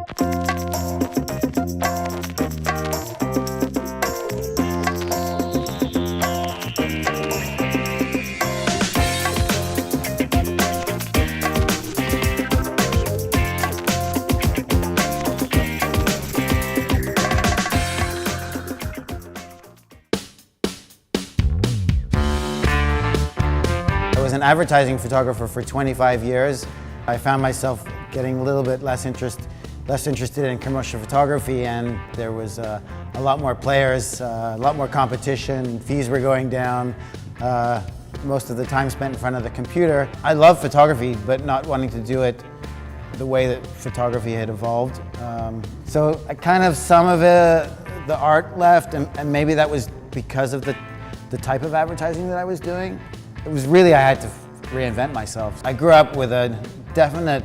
I was an advertising photographer for 25 years. I found myself getting a little bit less interested in commercial photography, and there was a lot more players, a lot more competition, fees were going down, most of the time spent in front of the computer. I love photography, but not wanting to do it the way that photography had evolved. So some of the art left, and maybe that was because of the type of advertising that I was doing. It was really, I had to reinvent myself. I grew up with a definite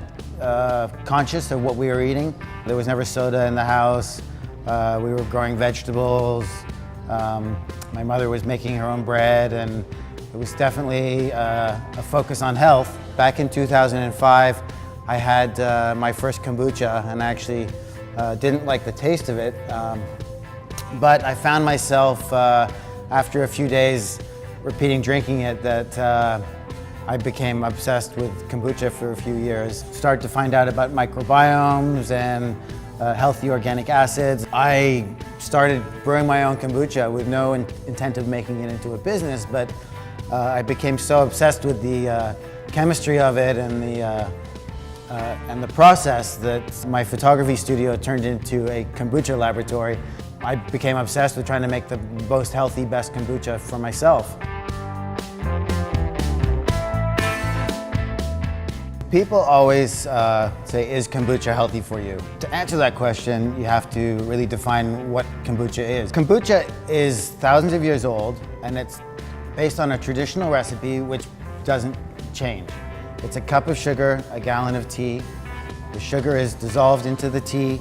conscious of what we were eating. There was never soda in the house. We were growing vegetables. My mother was making her own bread, and it was definitely a focus on health. Back in 2005, I had my first kombucha, and I actually didn't like the taste of it. But I found myself, after a few days repeating drinking it, that I became obsessed with kombucha for a few years. Started to find out about microbiomes and healthy organic acids. I started brewing my own kombucha with no intent of making it into a business, but I became so obsessed with the chemistry of it and the process that my photography studio turned into a kombucha laboratory. I became obsessed with trying to make the most healthy, best kombucha for myself. People always say, is kombucha healthy for you? To answer that question, you have to really define what kombucha is. Kombucha is thousands of years old, and it's based on a traditional recipe which doesn't change. It's a cup of sugar, a gallon of tea. The sugar is dissolved into the tea,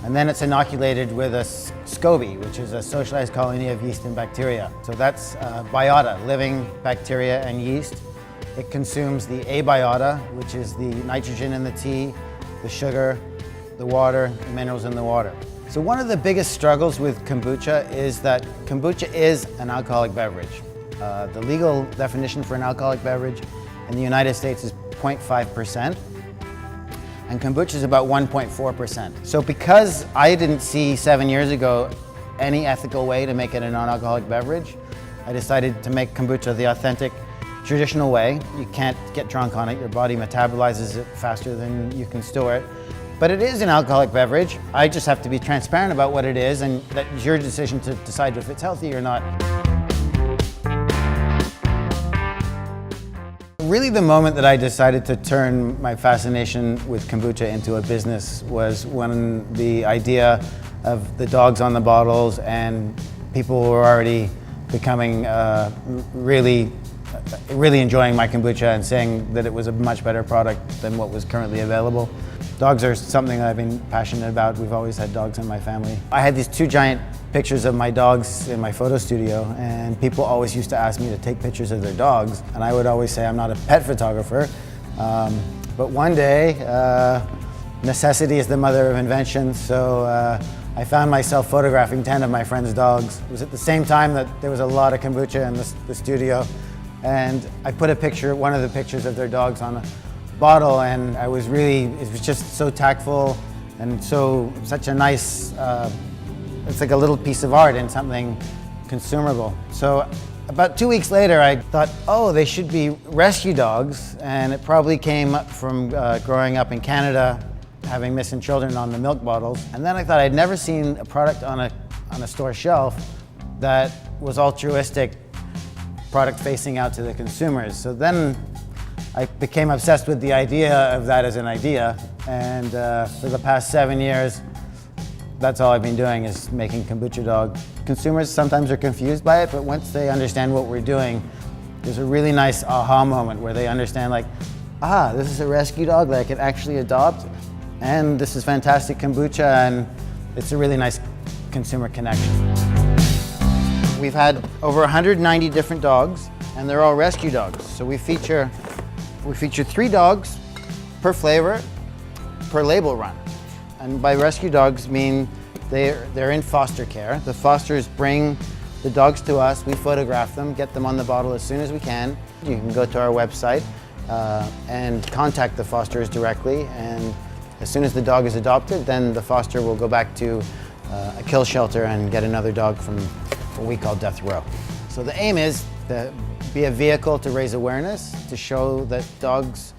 and then it's inoculated with a SCOBY, which is a socialized colony of yeast and bacteria. So that's biota, living bacteria and yeast. It consumes the abiota, which is the nitrogen in the tea, the sugar, the water, the minerals in the water. So one of the biggest struggles with kombucha is that kombucha is an alcoholic beverage. The legal definition for an alcoholic beverage in the United States is 0.5%, and kombucha is about 1.4%. So because I didn't see 7 years ago any ethical way to make it a non-alcoholic beverage, I decided to make kombucha the authentic, traditional way. You can't get drunk on it. Your body metabolizes it faster than you can store it. But it is an alcoholic beverage. I just have to be transparent about what it is, and that's your decision to decide if it's healthy or not. Really, the moment that I decided to turn my fascination with kombucha into a business was when the idea of the dogs on the bottles and people were already becoming really enjoying my kombucha and saying that it was a much better product than what was currently available. Dogs are something that I've been passionate about. We've always had dogs in my family. I had these two giant pictures of my dogs in my photo studio, and people always used to ask me to take pictures of their dogs, and I would always say I'm not a pet photographer. But one day, necessity is the mother of invention, so I found myself photographing 10 of my friends' dogs. It was at the same time that there was a lot of kombucha in the studio. And I put one of the pictures of their dogs on a bottle, and it was just so tactful and such a nice, it's like a little piece of art and something consumable. So about 2 weeks later, I thought, oh, they should be rescue dogs, and it probably came up from growing up in Canada, having missing children on the milk bottles. And then I thought I'd never seen a product on a store shelf that was altruistic, product facing out to the consumers. So then I became obsessed with the idea of that as an idea, and for the past 7 years, that's all I've been doing is making kombucha dog. Consumers sometimes are confused by it, but once they understand what we're doing, there's a really nice aha moment where they understand, like, this is a rescue dog that I can actually adopt, and this is fantastic kombucha, and it's a really nice consumer connection. We've had over 190 different dogs, and they're all rescue dogs. So we feature 3 dogs per flavor, per label run. And by rescue dogs mean they're in foster care. The fosters bring the dogs to us, we photograph them, get them on the bottle as soon as we can. You can go to our website and contact the fosters directly, and as soon as the dog is adopted, then the foster will go back to a kill shelter and get another dog from what we call death row. So the aim is to be a vehicle to raise awareness, to show that dogs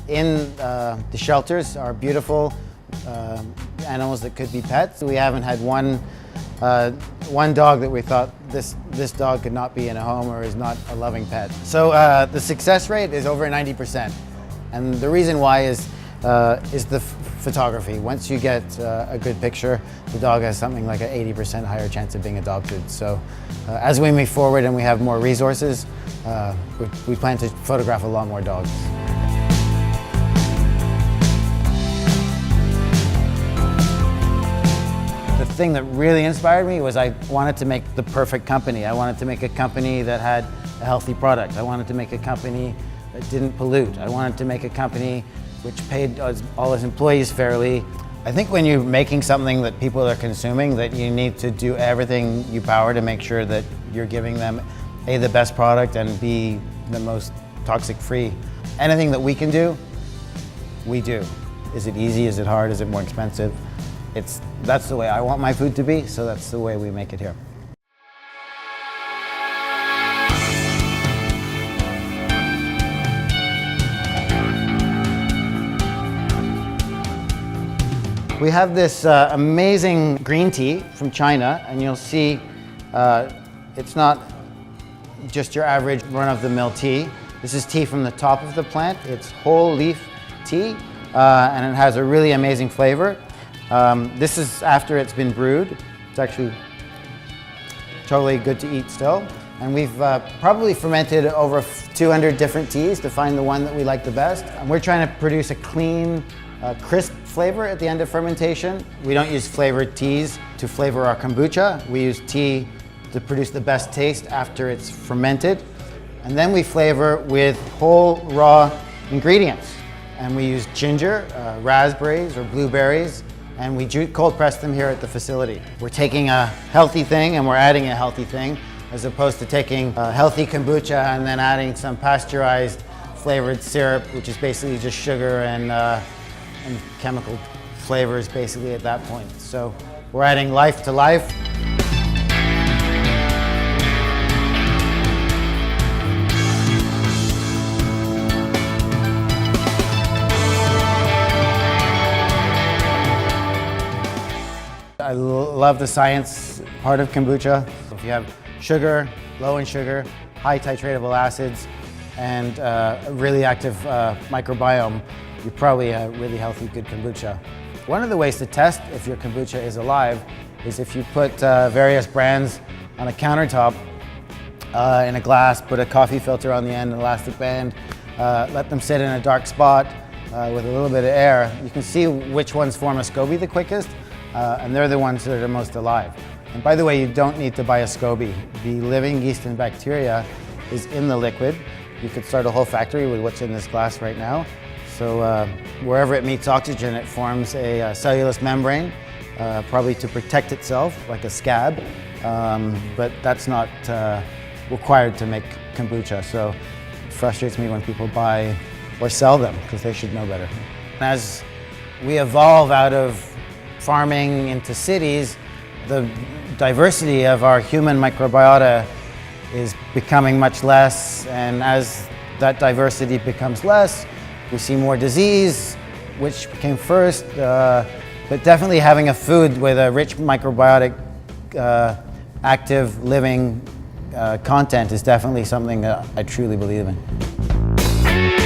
in the shelters are beautiful animals that could be pets. We haven't had one dog that we thought this dog could not be in a home or is not a loving pet. So the success rate is over 90%, and the reason why is the photography. Once you get a good picture, the dog has something like an 80% higher chance of being adopted. So as we move forward and we have more resources, we plan to photograph a lot more dogs. The thing that really inspired me was I wanted to make the perfect company. I wanted to make a company that had a healthy product. I wanted to make a company that didn't pollute. I wanted to make a company which paid all its employees fairly. I think when you're making something that people are consuming, that you need to do everything you power to make sure that you're giving them A, the best product, and B, the most toxic free. Anything that we can do, we do. Is it easy? Is it hard? Is it more expensive? That's the way I want my food to be, so that's the way we make it here. We have this amazing green tea from China, and you'll see it's not just your average run-of-the-mill tea. This is tea from the top of the plant. It's whole leaf tea, and it has a really amazing flavor. This is after it's been brewed. It's actually totally good to eat still. And we've probably fermented over 200 different teas to find the one that we like the best. And we're trying to produce a clean, crisp flavor at the end of fermentation. We don't use flavored teas to flavor our kombucha. We use tea to produce the best taste after it's fermented. And then we flavor with whole raw ingredients. And we use ginger, raspberries or blueberries, and we cold press them here at the facility. We're taking a healthy thing and we're adding a healthy thing, as opposed to taking a healthy kombucha and then adding some pasteurized flavored syrup, which is basically just sugar and chemical flavors basically at that point. So we're adding life to life. I love the science part of kombucha. If you have sugar, low in sugar, high titratable acids, and a really active microbiome, you're probably a really healthy, good kombucha. One of the ways to test if your kombucha is alive is if you put various brands on a countertop in a glass, put a coffee filter on the end, an elastic band, let them sit in a dark spot with a little bit of air. You can see which ones form a SCOBY the quickest, and they're the ones that are most alive. And by the way, you don't need to buy a SCOBY. The living yeast and bacteria is in the liquid. You could start a whole factory with what's in this glass right now. So wherever it meets oxygen, it forms a cellulose membrane, probably to protect itself, like a scab, but that's not required to make kombucha. So it frustrates me when people buy or sell them, because they should know better. As we evolve out of farming into cities, the diversity of our human microbiota is becoming much less, and as that diversity becomes less, we see more disease, which came first, but definitely having a food with a rich microbiotic, active, living content is definitely something that I truly believe in.